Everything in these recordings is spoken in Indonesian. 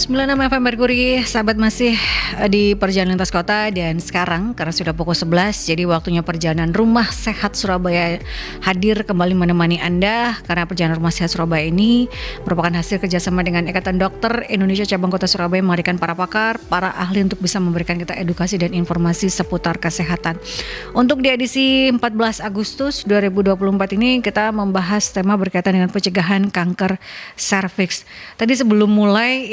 96 FM Merkuri, sahabat masih di Perjalanan Lintas Kota. Dan sekarang karena sudah pukul 11, jadi waktunya Perjalanan Rumah Sehat Surabaya hadir kembali menemani Anda. Karena Perjalanan Rumah Sehat Surabaya ini merupakan hasil kerjasama dengan Ikatan Dokter Indonesia Cabang Kota Surabaya, menghadirkan para pakar, para ahli untuk bisa memberikan kita edukasi dan informasi seputar kesehatan. Untuk di edisi 14 Agustus 2024 ini kita membahas tema berkaitan dengan pencegahan kanker serviks. Tadi sebelum mulai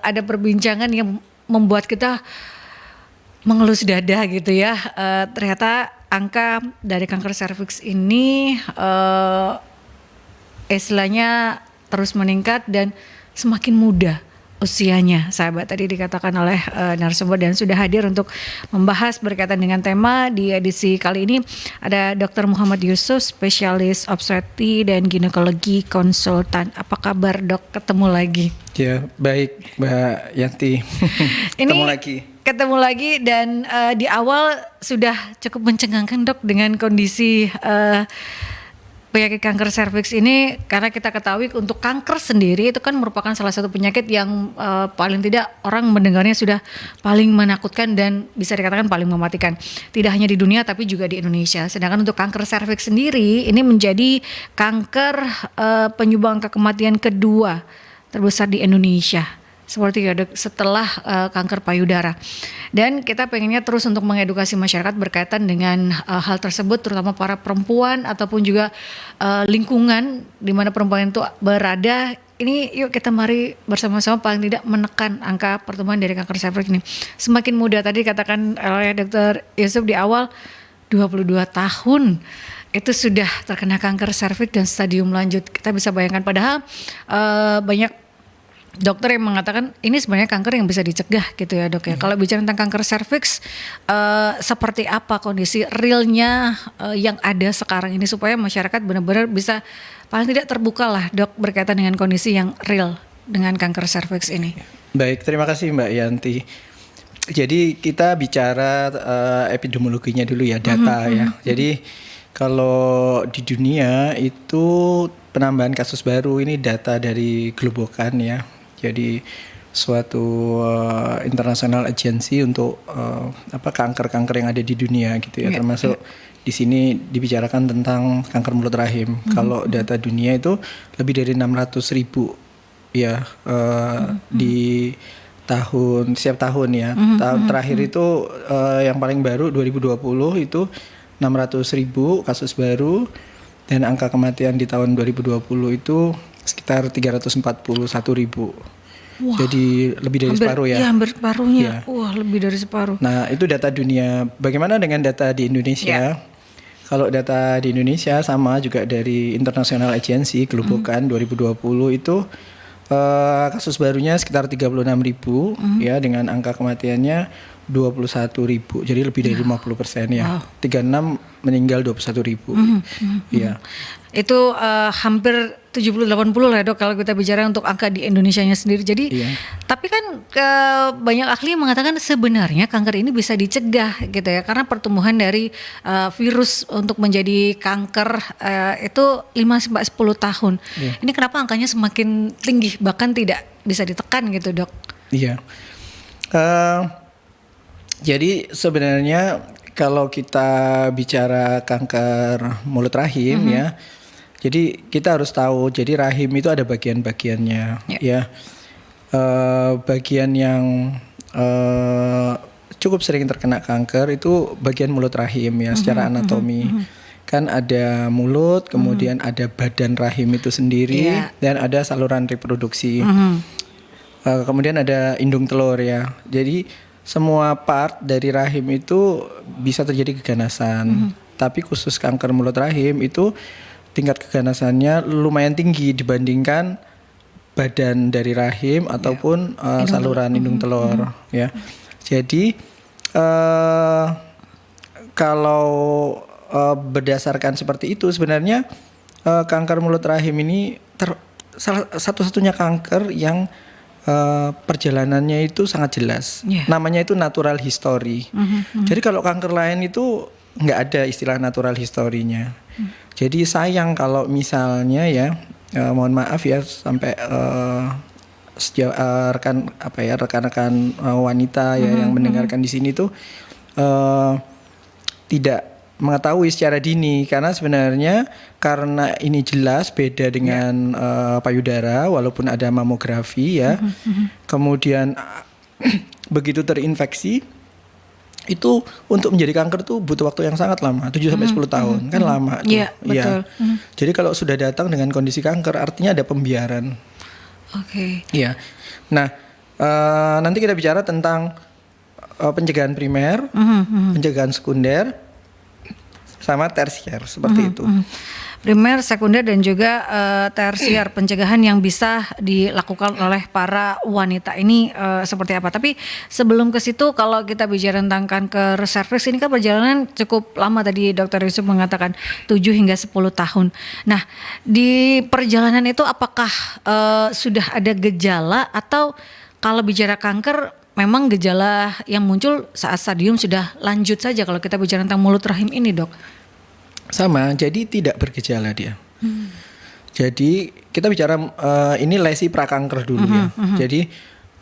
ada perbincangan yang membuat kita mengelus dada gitu ya. Ternyata angka dari kanker serviks ini istilahnya terus meningkat dan semakin muda usianya, sahabat. Tadi dikatakan oleh narasumber dan sudah hadir untuk membahas berkaitan dengan tema di edisi kali ini ada Dr. Muhammad Yusuf, spesialis obstetri dan ginekologi konsultan. Apa kabar, Dok? Ketemu lagi. Ya, baik Mbak Yanti. Ketemu lagi dan di awal sudah cukup mencengangkan, Dok, dengan kondisi penyakit kanker serviks ini, karena kita ketahui untuk kanker sendiri itu kan merupakan salah satu penyakit yang paling tidak orang mendengarnya sudah paling menakutkan dan bisa dikatakan paling mematikan. Tidak hanya di dunia tapi juga di Indonesia. Sedangkan untuk kanker serviks sendiri ini menjadi kanker penyumbang angka kematian kedua terbesar di Indonesia, seperti setelah kanker payudara. Dan kita pengennya terus untuk mengedukasi masyarakat berkaitan dengan hal tersebut, terutama para perempuan ataupun juga lingkungan di mana perempuan itu berada. Ini yuk kita mari bersama-sama paling tidak menekan angka pertumbuhan dari kanker serviks ini. Semakin muda, tadi katakan oleh Dr. Yusuf di awal, 22 tahun itu sudah terkena kanker serviks dan stadium lanjut. Kita bisa bayangkan, padahal banyak dokter yang mengatakan ini sebenarnya kanker yang bisa dicegah gitu ya, Dok ya. Kalau bicara tentang kanker serviks, seperti apa kondisi realnya yang ada sekarang ini supaya masyarakat benar-benar bisa paling tidak terbuka lah, Dok, berkaitan dengan kondisi yang real dengan kanker serviks ini. Baik, terima kasih Mbak Yanti. Jadi kita bicara epidemiologinya dulu ya, data ya. Jadi kalau di dunia itu penambahan kasus baru ini data dari Globocan ya. Jadi suatu international agency untuk kanker-kanker yang ada di dunia gitu ya. Termasuk di sini dibicarakan tentang kanker mulut rahim. Kalau data dunia itu lebih dari 600.000 ya di setiap tahun ya. Tahun terakhir itu yang paling baru 2020 itu 600.000 kasus baru, dan angka kematian di tahun 2020 itu sekitar 341.000. Wah, jadi lebih dari separuh ya. Iya, hampir separuhnya. Ya. Wah, lebih dari separuh. Nah, itu data dunia. Bagaimana dengan data di Indonesia? Kalau data di Indonesia sama juga dari International Agency Globocan 2020 itu kasus barunya sekitar 36.000 ya, dengan angka kematiannya 21.000, jadi lebih dari 50% ya. 36 meninggal 21.000. Ya. Itu hampir 70-80 lah, Dok, kalau kita bicara untuk angka di Indonesianya sendiri. Jadi tapi kan banyak ahli mengatakan sebenarnya kanker ini bisa dicegah gitu ya, karena pertumbuhan dari virus untuk menjadi kanker itu 5-10 tahun. Ini kenapa angkanya semakin tinggi bahkan tidak bisa ditekan gitu, Dok? Iya. Jadi sebenarnya kalau kita bicara kanker mulut rahim ya, jadi kita harus tahu, jadi rahim itu ada bagian-bagiannya ya. Bagian yang cukup sering terkena kanker itu bagian mulut rahim ya, secara anatomi. Kan ada mulut, kemudian ada badan rahim itu sendiri, dan ada saluran reproduksi. Kemudian ada indung telur ya. Jadi semua part dari rahim itu bisa terjadi keganasan. Tapi khusus kanker mulut rahim itu tingkat keganasannya lumayan tinggi dibandingkan badan dari rahim ataupun saluran indung telur ya. Jadi kalau berdasarkan seperti itu, sebenarnya kanker mulut rahim ini satu-satunya kanker yang perjalanannya itu sangat jelas. Namanya itu natural history. Jadi kalau kanker lain itu nggak ada istilah natural history-nya. Jadi sayang kalau misalnya ya, mohon maaf ya, sampai rekan-rekan wanita ya yang mendengarkan di sini tuh tidak mengetahui secara dini, karena sebenarnya karena ini jelas beda dengan payudara walaupun ada mamografi ya. Kemudian begitu terinfeksi itu untuk menjadi kanker tuh butuh waktu yang sangat lama, 7 sampai 10 tahun. Kan lama tuh. Iya, betul. Jadi kalau sudah datang dengan kondisi kanker artinya ada pembiaran. Oke. Iya. Nah, nanti kita bicara tentang pencegahan primer, pencegahan sekunder, sama tersier seperti itu. Primer, sekunder, dan juga tersier, pencegahan yang bisa dilakukan oleh para wanita ini seperti apa. Tapi sebelum ke situ, kalau kita bicara tentang kanker serviks ini kan perjalanan cukup lama, tadi Dr. Yusuf mengatakan 7 hingga 10 tahun. Nah, di perjalanan itu apakah sudah ada gejala, atau kalau bicara kanker memang gejala yang muncul saat stadium sudah lanjut saja kalau kita bicara tentang mulut rahim ini, Dok? Sama, jadi tidak bergejala dia. Jadi kita bicara ini lesi prakanker dulu ya. Jadi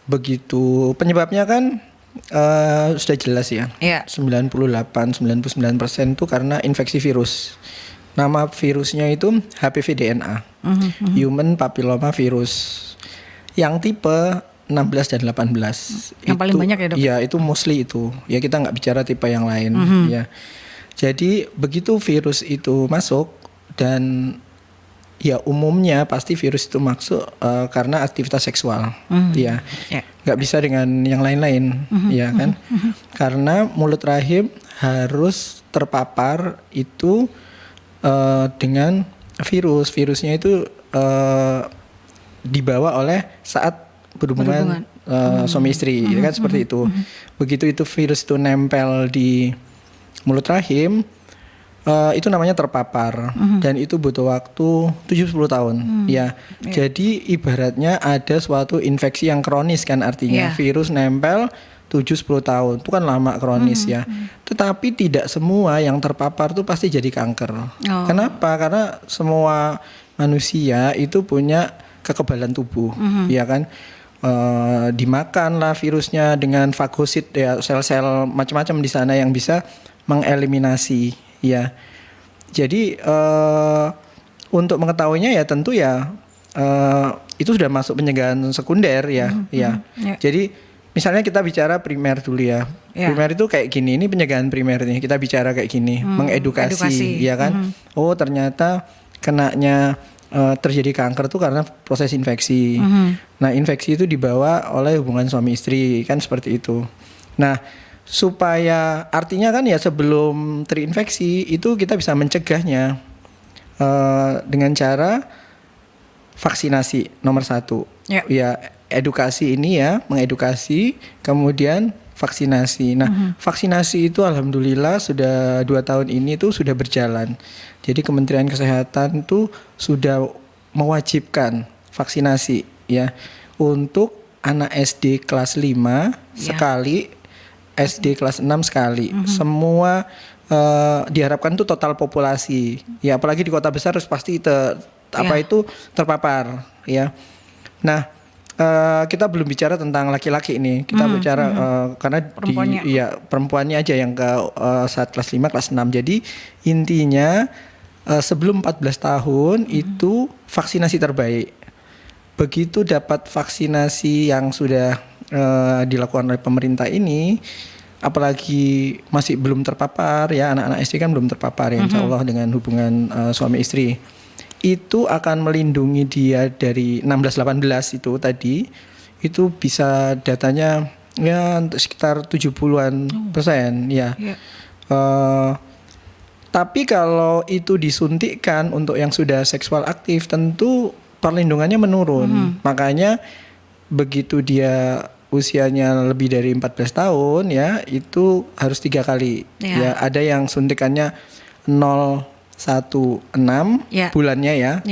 begitu penyebabnya kan sudah jelas ya. 98-99% itu karena infeksi virus. Nama virusnya itu HPV DNA, Human Papilloma Virus. Yang tipe 16 dan 18. Yang paling banyak ya, Dok? Iya, itu mostly itu. Ya kita nggak bicara tipe yang lain ya. Jadi begitu virus itu masuk, dan ya umumnya pasti virus itu masuk karena aktivitas seksual, ya nggak bisa dengan yang lain-lain, ya kan? Karena mulut rahim harus terpapar itu dengan virusnya itu dibawa oleh saat berhubungan suami istri, ya kan seperti itu. Begitu itu virus itu nempel di mulut rahim, itu namanya terpapar, dan itu butuh waktu 7-10 tahun ya. Jadi ibaratnya ada suatu infeksi yang kronis kan, artinya virus nempel 7-10 tahun itu kan lama, kronis ya. Tetapi tidak semua yang terpapar tuh pasti jadi kanker. Kenapa? Karena semua manusia itu punya kekebalan tubuh, ya kan. Dimakanlah virusnya dengan fagosit ya, sel-sel macam-macam di sana yang bisa mengeliminasi ya. Jadi untuk mengetahuinya ya tentu ya itu sudah masuk pencegahan sekunder ya. Jadi misalnya kita bicara primer dulu ya. Primer itu kayak gini, ini pencegahan primer nih. Kita bicara kayak gini, mengedukasi ya kan. Oh ternyata kenanya terjadi kanker tuh karena proses infeksi. Nah infeksi itu dibawa oleh hubungan suami istri kan, seperti itu. Nah supaya artinya kan ya sebelum terinfeksi itu kita bisa mencegahnya dengan cara vaksinasi nomor 1. Ya edukasi ini ya, mengedukasi, kemudian vaksinasi. Nah vaksinasi itu alhamdulillah sudah 2 tahun ini tuh sudah berjalan. Jadi Kementerian Kesehatan tuh sudah mewajibkan vaksinasi ya untuk anak SD kelas 5 sekali, SD kelas 6 sekali. Semua diharapkan tuh total populasi. Ya apalagi di kota besar harus pasti itu terpapar ya. Nah, kita belum bicara tentang laki-laki ini. Kita bicara karena perempuannya aja yang ke saat kelas 5, kelas 6. Jadi intinya sebelum 14 tahun itu vaksinasi terbaik. Begitu dapat vaksinasi yang sudah dilakukan oleh pemerintah ini, apalagi masih belum terpapar ya, anak-anak SD kan belum terpapar ya, insya Allah dengan hubungan suami istri, itu akan melindungi dia dari 16-18 itu tadi, itu bisa datanya ya sekitar 70-an% ya. Tapi kalau itu disuntikkan untuk yang sudah seksual aktif, tentu perlindungannya menurun. Makanya begitu dia usianya lebih dari 14 tahun ya, itu harus 3 kali. Ya, ada yang suntikannya 016 bulannya ya.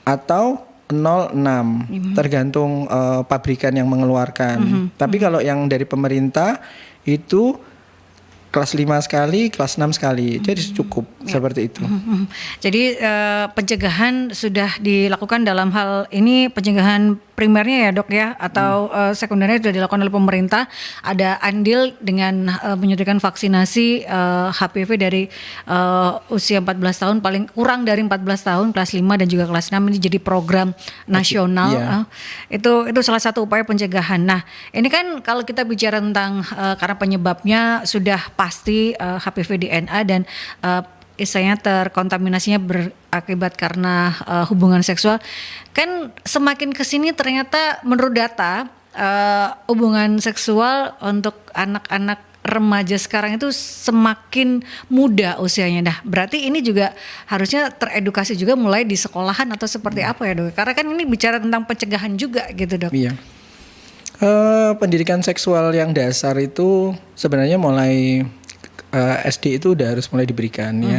Atau 06 tergantung pabrikan yang mengeluarkan. Tapi kalau yang dari pemerintah itu kelas 5 sekali, kelas 6 sekali. Jadi cukup seperti itu. Jadi pencegahan sudah dilakukan dalam hal ini, pencegahan primernya ya dok ya, atau sekundernya sudah dilakukan oleh pemerintah, ada andil dengan menyuntikkan vaksinasi HPV dari usia 14 tahun, paling kurang dari 14 tahun, kelas 5 dan juga kelas 6 ini jadi program nasional. Itu salah satu upaya pencegahan. Nah ini kan kalau kita bicara tentang karena penyebabnya sudah pasti HPV DNA dan istilahnya terkontaminasinya berakibat karena hubungan seksual, kan semakin kesini ternyata menurut data hubungan seksual untuk anak-anak remaja sekarang itu semakin muda usianya. Nah berarti ini juga harusnya teredukasi juga mulai di sekolahan atau seperti apa ya dok? Karena kan ini bicara tentang pencegahan juga gitu dok. Iya. Pendidikan seksual yang dasar itu sebenarnya mulai SD itu udah harus mulai diberikan ya.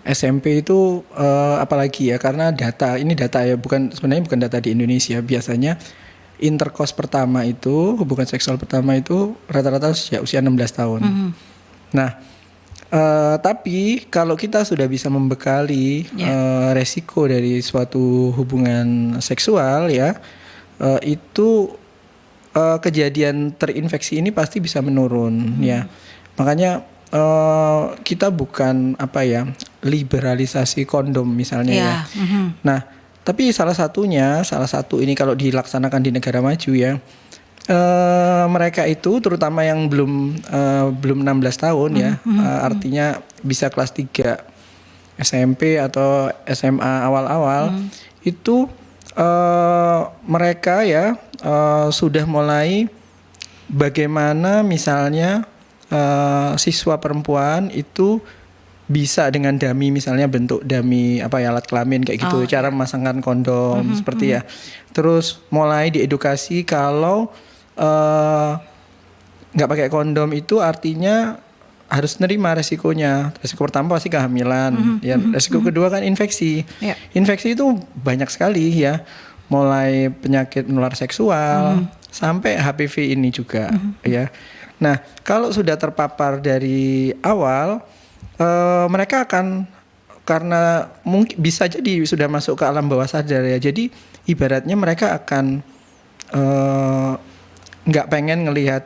SMP itu apalagi ya, karena data ya, sebenarnya bukan data di Indonesia. Biasanya intercourse pertama itu, hubungan seksual pertama itu rata-rata usia 16 tahun. Nah, tapi kalau kita sudah bisa membekali resiko dari suatu hubungan seksual ya, itu kejadian terinfeksi ini pasti bisa menurun ya. Makanya kita bukan liberalisasi kondom misalnya ya. Nah, tapi salah satu ini kalau dilaksanakan di negara maju ya, mereka itu terutama yang belum 16 tahun ya, artinya bisa kelas 3 SMP atau SMA awal-awal, itu mereka ya sudah mulai bagaimana misalnya siswa perempuan itu bisa dengan dummy, misalnya bentuk dummy alat kelamin kayak gitu, cara memasangkan kondom seperti ya. Terus mulai diedukasi kalau nggak pakai kondom itu artinya harus nerima resikonya. Resiko pertama pasti kehamilan, resiko kedua kan infeksi. Infeksi itu banyak sekali ya, mulai penyakit menular seksual sampai HPV ini juga ya. Nah, kalau sudah terpapar dari awal, mereka akan, karena mungkin bisa jadi sudah masuk ke alam bawah sadar ya. Jadi ibaratnya mereka akan nggak pengen ngelihat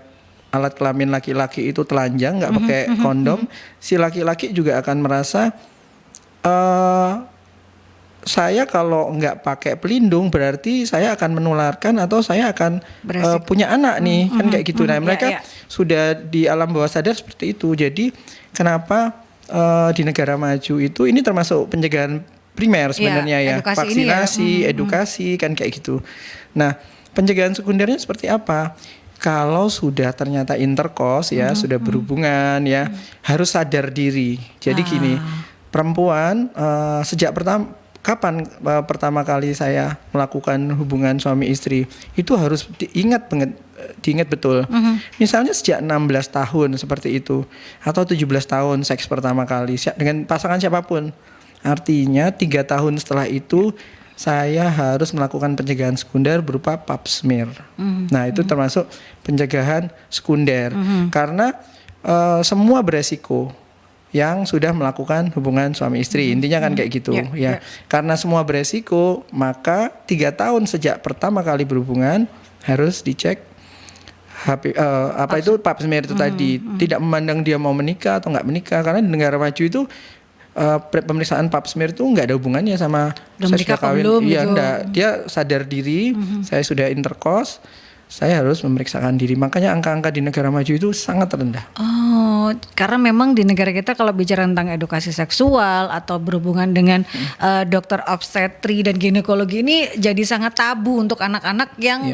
alat kelamin laki-laki itu telanjang, nggak pakai kondom. Si laki-laki juga akan merasa saya kalau nggak pakai pelindung berarti saya akan menularkan atau saya akan punya anak nih, kan kayak gitu. Nah mereka sudah di alam bawah sadar seperti itu. Jadi kenapa di negara maju itu ini termasuk pencegahan primer sebenarnya ya, vaksinasi, edukasi kan kayak gitu. Nah pencegahan sekundernya seperti apa? Kalau sudah ternyata intercourse ya, sudah berhubungan ya, harus sadar diri. Jadi gini, perempuan sejak kapan pertama kali saya melakukan hubungan suami istri itu harus diingat betul. Misalnya sejak 16 tahun seperti itu, atau 17 tahun seks pertama kali dengan pasangan siapapun. Artinya 3 tahun setelah itu saya harus melakukan pencegahan sekunder berupa pap smear. Nah itu termasuk pencegahan sekunder, karena semua beresiko yang sudah melakukan hubungan suami istri, intinya kan kayak gitu ya. Karena semua beresiko, maka 3 tahun sejak pertama kali berhubungan harus dicek itu pap smear itu tadi. Tidak memandang dia mau menikah atau nggak menikah, karena di negara maju itu pemeriksaan pap smear itu nggak ada hubungannya sama saya sudah kawin. Iya, enggak. Dia sadar diri, saya sudah intercourse, saya harus memeriksakan diri. Makanya angka-angka di negara maju itu sangat rendah. Oh, karena memang di negara kita kalau bicara tentang edukasi seksual atau berhubungan dengan dokter obstetri dan ginekologi ini jadi sangat tabu untuk anak-anak yang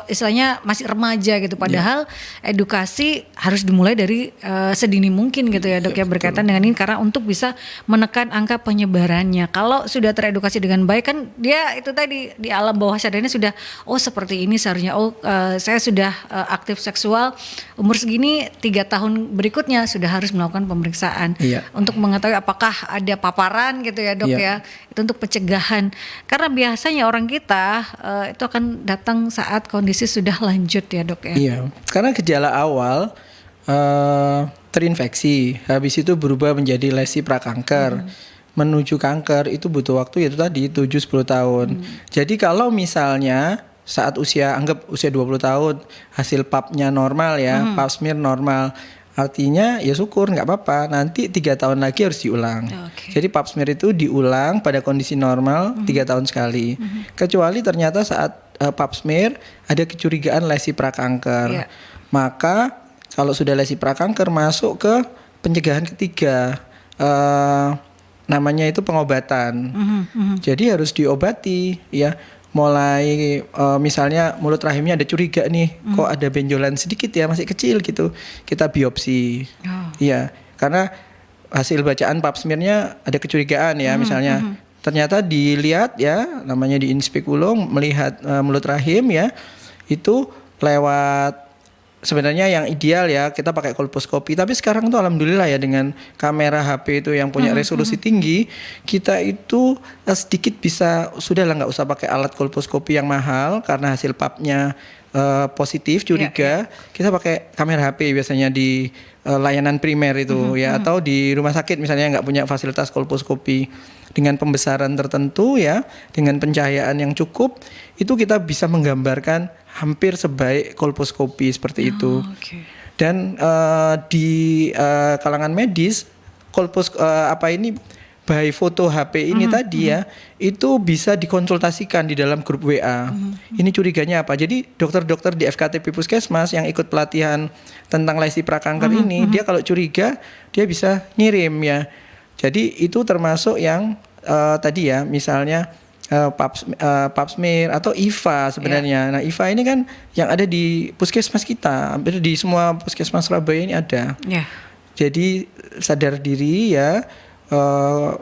istilahnya masih remaja gitu. Padahal edukasi harus dimulai dari sedini mungkin gitu ya dok ya, berkaitan dengan ini, karena untuk bisa menekan angka penyebarannya. Kalau sudah teredukasi dengan baik kan dia itu tadi di alam bawah sadarnya sudah, oh seperti ini seharusnya, saya sudah aktif seksual umur segini, 3 tahun berikutnya sudah harus melakukan pemeriksaan untuk mengetahui apakah ada paparan gitu ya dok ya. Itu untuk pencegahan, karena biasanya orang kita itu akan datang saat kondisi sudah lanjut ya dok ya. Iya, karena gejala awal terinfeksi, habis itu berubah menjadi lesi prakanker, menuju kanker itu butuh waktu itu tadi 7-10 tahun. Jadi kalau misalnya saat anggap usia 20 tahun hasil pap-nya normal ya, pap smear normal. Artinya ya syukur nggak apa-apa, nanti 3 tahun lagi harus diulang. Jadi pap smear itu diulang pada kondisi normal 3 tahun sekali. Kecuali ternyata saat pap smear ada kecurigaan lesi prakanker. Maka kalau sudah lesi prakanker masuk ke pencegahan ketiga, namanya itu pengobatan. Jadi harus diobati ya. Mulai misalnya mulut rahimnya ada curiga nih, kok ada benjolan sedikit ya, masih kecil gitu, kita biopsi. Iya, karena hasil bacaan pap smear-nya ada kecurigaan ya, misalnya ternyata dilihat ya, namanya diinspek ulang, melihat mulut rahim ya, itu lewat sebenarnya yang ideal ya kita pakai kolposkopi, tapi sekarang tuh alhamdulillah ya dengan kamera HP itu yang punya resolusi tinggi, kita itu sedikit bisa, sudahlah nggak usah pakai alat kolposkopi yang mahal karena hasil papnya positif curiga, kita pakai kamera HP biasanya di layanan primer itu ya, atau di rumah sakit misalnya nggak punya fasilitas kolposkopi, dengan pembesaran tertentu ya, dengan pencahayaan yang cukup, itu kita bisa menggambarkan hampir sebaik kolposkopi seperti itu. Dan di kalangan medis by foto HP ini tadi ya, itu bisa dikonsultasikan di dalam grup WA. Ini curiganya apa? Jadi dokter-dokter di FKTP Puskesmas yang ikut pelatihan tentang lesi prakanker ini, dia kalau curiga dia bisa ngirim ya. Jadi itu termasuk yang tadi ya, misalnya pap smear atau IVA sebenarnya. Nah IVA ini kan yang ada di puskesmas kita, hampir di semua puskesmas Surabaya ini ada. Jadi sadar diri ya,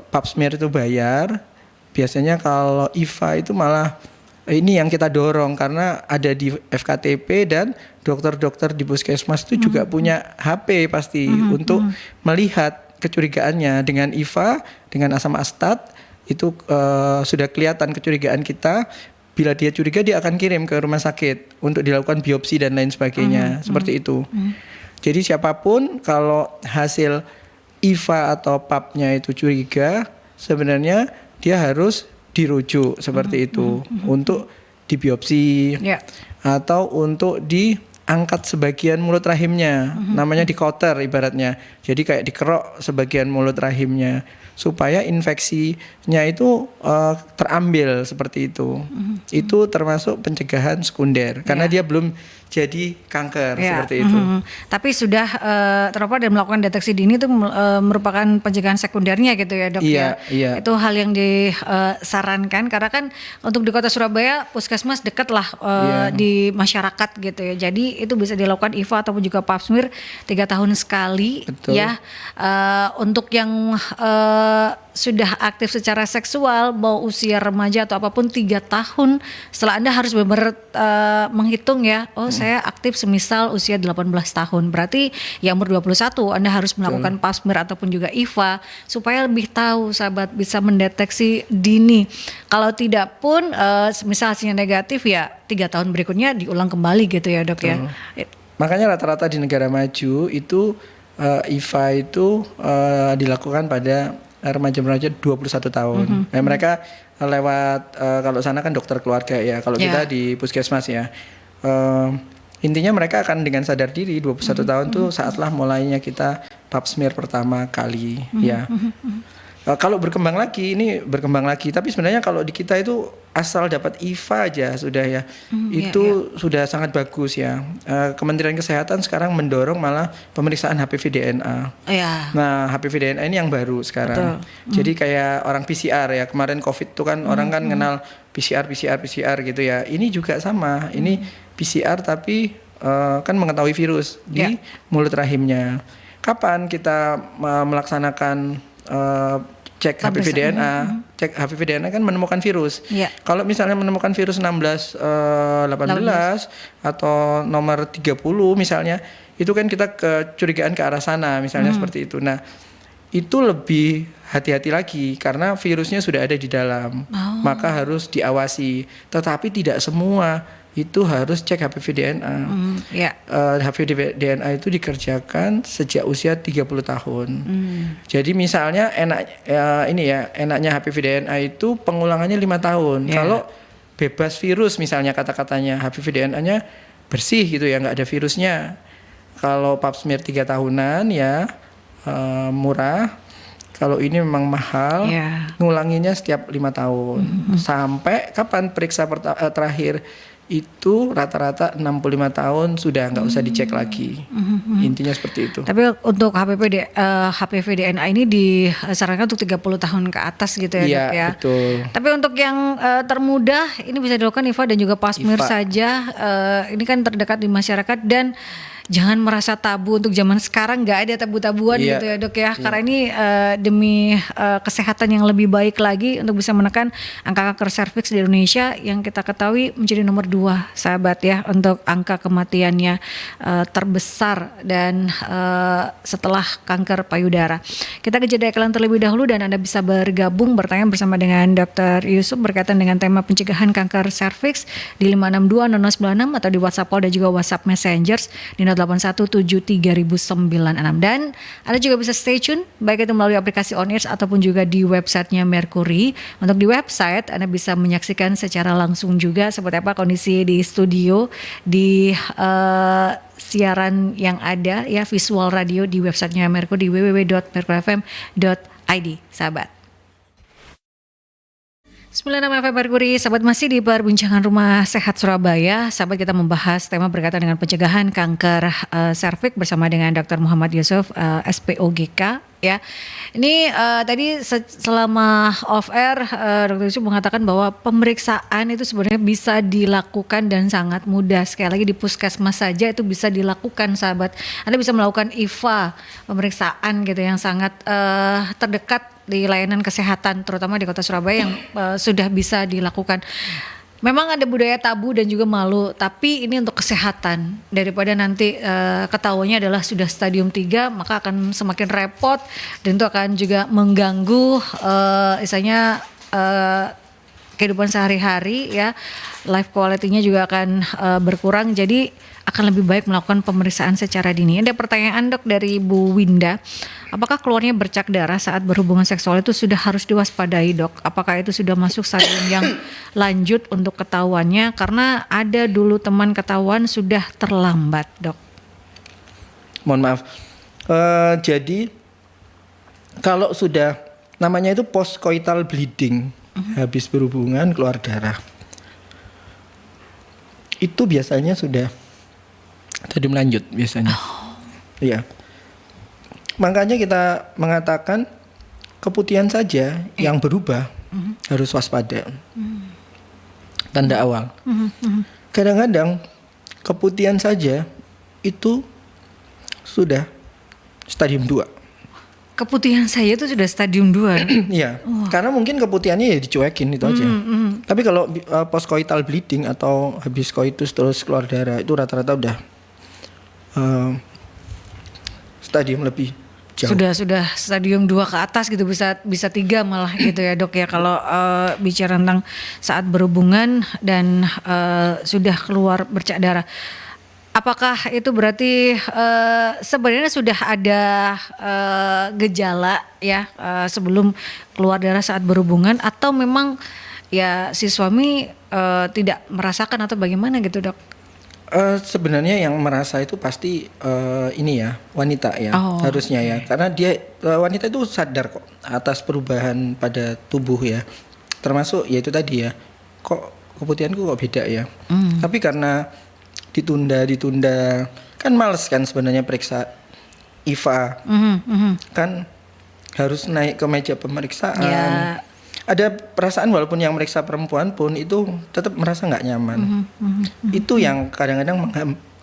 pap smear itu bayar. Biasanya kalau IVA itu malah ini yang kita dorong karena ada di FKTP, dan dokter-dokter di puskesmas itu juga punya HP pasti untuk melihat kecurigaannya. Dengan IVA, dengan asam astat itu sudah kelihatan kecurigaan kita. Bila dia curiga, dia akan kirim ke rumah sakit untuk dilakukan biopsi dan lain sebagainya. Seperti itu. Jadi siapapun kalau hasil IVA atau PAP-nya itu curiga, sebenarnya dia harus dirujuk seperti itu untuk dibiopsi atau untuk diangkat sebagian mulut rahimnya, namanya dikoter ibaratnya. Jadi kayak dikerok sebagian mulut rahimnya supaya infeksinya itu terambil seperti itu. Itu termasuk pencegahan sekunder karena dia belum jadi kanker seperti itu. Tapi sudah teropong dan melakukan deteksi dini itu merupakan pencegahan sekundernya gitu ya dok ya. Itu hal yang disarankan karena kan untuk di kota Surabaya puskesmas dekat lah di masyarakat gitu ya. Jadi itu bisa dilakukan IVA ataupun juga pap smear 3 tahun sekali. Ya. Untuk yang sudah aktif secara seksual mau usia remaja atau apapun 3 tahun setelah Anda harus benar-benar menghitung ya, saya aktif semisal usia 18 tahun, berarti yang umur 21 Anda harus melakukan pap smear ataupun juga IVA supaya lebih tahu sahabat bisa mendeteksi dini. Kalau tidak pun misal hasilnya negatif ya 3 tahun berikutnya diulang kembali gitu ya dok ya. Makanya rata-rata di negara maju itu IVA itu dilakukan pada remaja-remaja 21 tahun. Mereka lewat kalau sana kan dokter keluarga ya. Kalau kita di puskesmas ya. Intinya mereka akan dengan sadar diri 21 tahun tuh saatlah mulainya kita pap smear pertama kali ya. Kalau berkembang lagi, tapi sebenarnya kalau di kita itu asal dapat IVA aja sudah ya, itu sudah sangat bagus ya. Kementerian Kesehatan sekarang mendorong malah pemeriksaan HPV DNA. Nah HPV DNA ini yang baru sekarang. Jadi kayak orang PCR ya, kemarin COVID itu kan orang kan kenal PCR gitu ya. Ini juga sama, ini PCR tapi kan mengetahui virus di mulut rahimnya. Kapan kita melaksanakan cek HPV DNA, cek HPV DNA kan menemukan virus. Kalau misalnya menemukan virus 16, 18 atau nomor 30 misalnya, itu kan kita kecurigaan ke arah sana misalnya seperti itu. Nah, itu lebih hati-hati lagi karena virusnya sudah ada di dalam. Maka harus diawasi. Tetapi tidak semua itu harus cek HPV DNA. HPV DNA itu dikerjakan sejak usia 30 tahun. Jadi misalnya enaknya HPV DNA itu pengulangannya 5 tahun. Kalau bebas virus misalnya kata-katanya, HPV DNA-nya bersih gitu ya, nggak ada virusnya. Kalau pap smear 3 tahunan ya murah. Kalau ini memang mahal, ngulanginya setiap 5 tahun. Sampai kapan periksa terakhir? Itu rata-rata 65 tahun sudah nggak usah dicek lagi. Intinya seperti itu. Tapi untuk HPV DNA ini disarankan untuk 30 tahun ke atas gitu ya, Iya, Dok ya. betul. Tapi untuk yang termudah ini bisa dilakukan IVA dan juga pap smear saja. Ini kan terdekat di masyarakat dan jangan merasa tabu. Untuk zaman sekarang nggak ada tabu-tabuan gitu ya, Dok ya. Karena ini demi kesehatan yang lebih baik lagi untuk bisa menekan angka kanker serviks di Indonesia yang kita ketahui menjadi nomor 2 sahabat ya untuk angka kematiannya terbesar dan setelah kanker payudara. Kita ke jeda iklan terlebih dahulu dan Anda bisa bergabung bertanya bersama dengan Dr. Yusuf berkaitan dengan tema pencegahan kanker serviks di 5620096 atau di WhatsApp Call dan juga WhatsApp Messengers di 0817300966. Dan Anda juga bisa stay tune baik itu melalui aplikasi On-Ears ataupun juga di websitenya Mercury. Untuk di website Anda bisa menyaksikan secara langsung juga seperti apa kondisi di studio, di siaran yang ada ya, visual radio di websitenya Mercury di www.mercuryfm.id sahabat. 96 FM Mercury, sahabat masih di perbincangan Rumah Sehat Surabaya. Sahabat, kita membahas tema berkaitan dengan pencegahan kanker serviks bersama dengan Dr. Muhammad Yusuf, SPOGK ya. Ini tadi selama off air Dr. Yusuf mengatakan bahwa pemeriksaan itu sebenarnya bisa dilakukan dan sangat mudah. Sekali lagi di puskesmas saja itu bisa dilakukan sahabat. Anda bisa melakukan IVA, pemeriksaan gitu yang sangat terdekat di layanan kesehatan terutama di Kota Surabaya yang sudah bisa dilakukan. Memang ada budaya tabu dan juga malu, tapi ini untuk kesehatan. Daripada nanti ketahuannya adalah sudah stadium 3, maka akan semakin repot dan itu akan juga mengganggu misalnya kehidupan sehari-hari ya. Life quality-nya juga akan berkurang. Jadi akan lebih baik melakukan pemeriksaan secara dini. Ada pertanyaan, Dok, dari Bu Winda. Apakah keluarnya bercak darah saat berhubungan seksual itu sudah harus diwaspadai, Dok? Apakah itu sudah masuk stadium yang lanjut untuk ketahuannya? Karena ada dulu teman ketahuan sudah terlambat, Dok. Mohon maaf. Jadi kalau sudah namanya itu postcoital bleeding, habis berhubungan keluar darah. Itu biasanya sudah stadium lanjut biasanya. Iya. Makanya kita mengatakan keputihan saja yang berubah harus waspada. Tanda awal. Kadang-kadang keputihan saja itu sudah stadium 2. Keputihan saya itu sudah stadium 2. Iya. Karena mungkin keputihannya ya dicuekin itu aja. Tapi kalau postcoital bleeding atau habis coitus terus keluar darah itu rata-rata udah stadium lebih jauh. Sudah stadium 2 ke atas gitu, bisa 3 malah gitu ya, Dok ya, kalau bicara tentang saat berhubungan dan sudah keluar bercak darah. Apakah itu berarti sebenarnya sudah ada gejala ya sebelum keluar darah saat berhubungan, atau memang ya si suami tidak merasakan atau bagaimana gitu, Dok? Sebenarnya yang merasa itu pasti ini ya, wanita ya, harusnya ya, karena dia wanita itu sadar kok atas perubahan pada tubuh ya, termasuk ya itu tadi ya, kok keputihanku kok beda ya. Tapi karena ditunda kan males kan sebenarnya periksa IVA, kan harus naik ke meja pemeriksaan. Yeah. Ada perasaan walaupun yang meriksa perempuan pun itu tetap merasa nggak nyaman. Itu yang kadang-kadang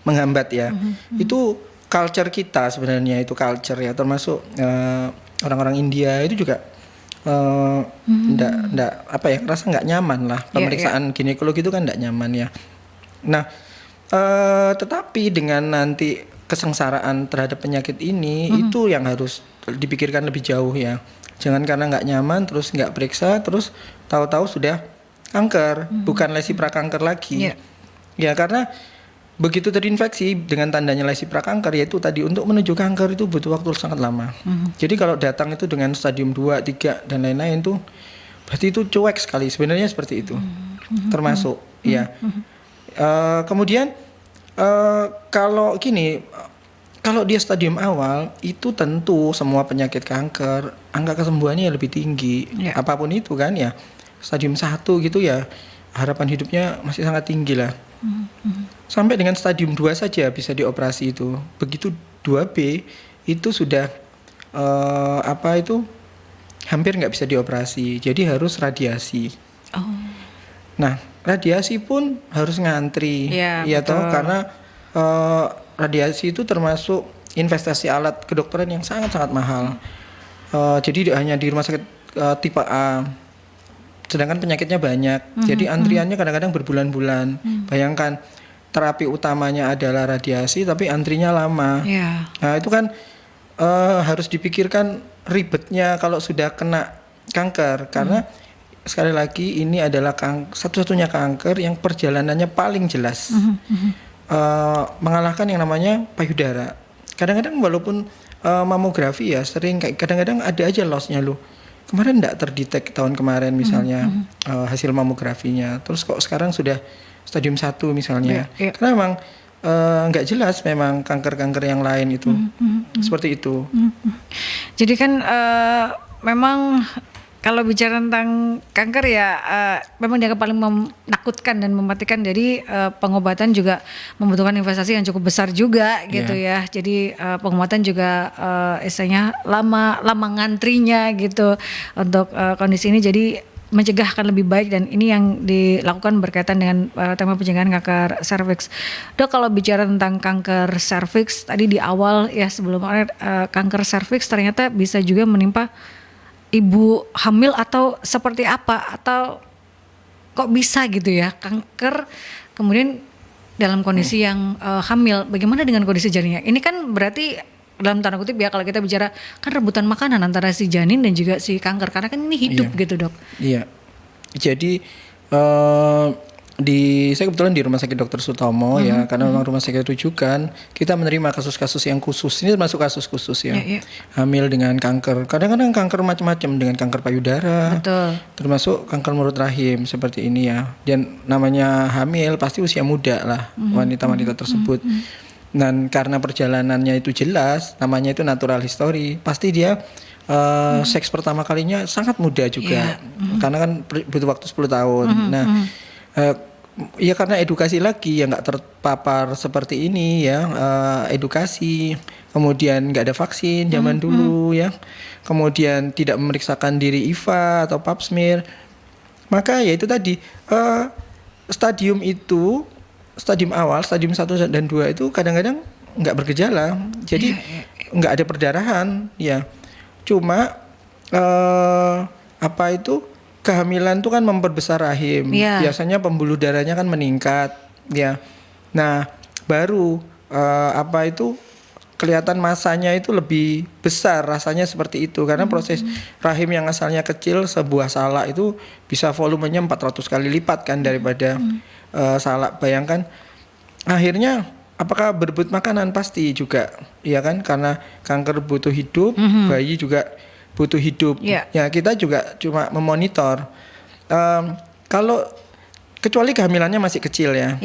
menghambat ya. Itu culture kita sebenarnya, itu culture ya, termasuk orang-orang India itu juga ndak apa ya, rasa nggak nyaman lah pemeriksaan ginekologi itu kan nggak nyaman ya. Nah, tetapi dengan nanti kesengsaraan terhadap penyakit ini itu yang harus dipikirkan lebih jauh ya. Jangan karena nggak nyaman terus nggak periksa, terus tahu-tahu sudah kanker, bukan lesi prakanker lagi. Ya karena begitu terinfeksi dengan tandanya lesi prakanker, yaitu tadi untuk menuju kanker itu butuh waktu sangat lama. Jadi kalau datang itu dengan stadium 2, 3 dan lain-lain itu berarti itu cuek sekali sebenarnya seperti itu. Termasuk ya. Kemudian kalau gini, kalau dia stadium awal itu tentu semua penyakit kanker angka kesembuhannya lebih tinggi. Ya. Apapun itu kan ya. Stadium 1 gitu ya harapan hidupnya masih sangat tinggi lah. Sampai dengan stadium 2 saja bisa dioperasi itu. Begitu 2B itu sudah hampir nggak bisa dioperasi. Jadi harus radiasi. Oh. Nah, radiasi pun harus ngantri, Ya, ya toh, betul. karena radiasi itu termasuk investasi alat kedokteran yang sangat-sangat mahal. Jadi hanya di rumah sakit tipe A, sedangkan penyakitnya banyak. Jadi antriannya kadang-kadang berbulan-bulan. Bayangkan terapi utamanya adalah radiasi, tapi antrinya lama. Ya. Nah, itu kan harus dipikirkan ribetnya kalau sudah kena kanker, karena sekali lagi ini adalah satu-satunya kanker yang perjalanannya paling jelas. Mengalahkan yang namanya payudara. Kadang-kadang walaupun mamografi ya sering kadang-kadang ada aja lossnya loh. Kemarin enggak terdetek tahun kemarin misalnya hasil mamografinya. Terus kok sekarang sudah stadium 1 misalnya. Karena memang nggak jelas memang kanker-kanker yang lain itu. Seperti itu. Jadi kan memang kalau bicara tentang kanker ya memang dianggap paling menakutkan dan mematikan. Jadi pengobatan juga membutuhkan investasi yang cukup besar juga gitu ya. Jadi pengobatan juga istilahnya lama ngantrinya gitu untuk kondisi ini. Jadi mencegah akan lebih baik, dan ini yang dilakukan berkaitan dengan tema pencegahan kanker serviks. Dok, kalau bicara tentang kanker serviks tadi di awal ya sebelum kanker serviks ternyata bisa juga menimpa ibu hamil atau seperti apa, atau kok bisa gitu ya kanker kemudian dalam kondisi yang hamil. Bagaimana dengan kondisi janinnya? Ini kan berarti dalam tanda kutip ya kalau kita bicara kan rebutan makanan antara si janin dan juga si kanker, karena kan ini hidup gitu dok. Iya. Jadi saya kebetulan di Rumah Sakit Dr. Sutomo ya, karena memang rumah sakit rujukan, kita menerima kasus-kasus yang khusus. Ini termasuk kasus khusus ya. Hamil dengan kanker. Kadang-kadang kanker macam-macam, dengan kanker payudara. Betul. Termasuk kanker mulut rahim seperti ini ya. Dan namanya hamil pasti usia muda lah wanita-wanita tersebut. Dan karena perjalanannya itu jelas, namanya itu natural history, pasti dia seks pertama kalinya sangat muda juga. Karena kan butuh waktu 10 tahun. Nah, ya karena edukasi lagi ya nggak terpapar seperti ini ya, edukasi, kemudian nggak ada vaksin zaman dulu ya, kemudian tidak memeriksakan diri IVA atau pap smear, maka ya itu tadi stadium awal, stadium 1 dan 2 itu kadang-kadang nggak bergejala, jadi nggak ada perdarahan ya, cuma kehamilan itu kan memperbesar rahim. Biasanya pembuluh darahnya kan meningkat ya. Nah, baru kelihatan masanya itu lebih besar, rasanya seperti itu, karena proses rahim yang asalnya kecil, sebuah salak itu bisa volumenya 400 kali lipat kan daripada salak. Bayangkan akhirnya apakah berebut makanan? Pasti juga ya kan, karena kanker butuh hidup, bayi juga butuh hidup. Ya kita juga cuma memonitor. Kalau kecuali kehamilannya masih kecil ya.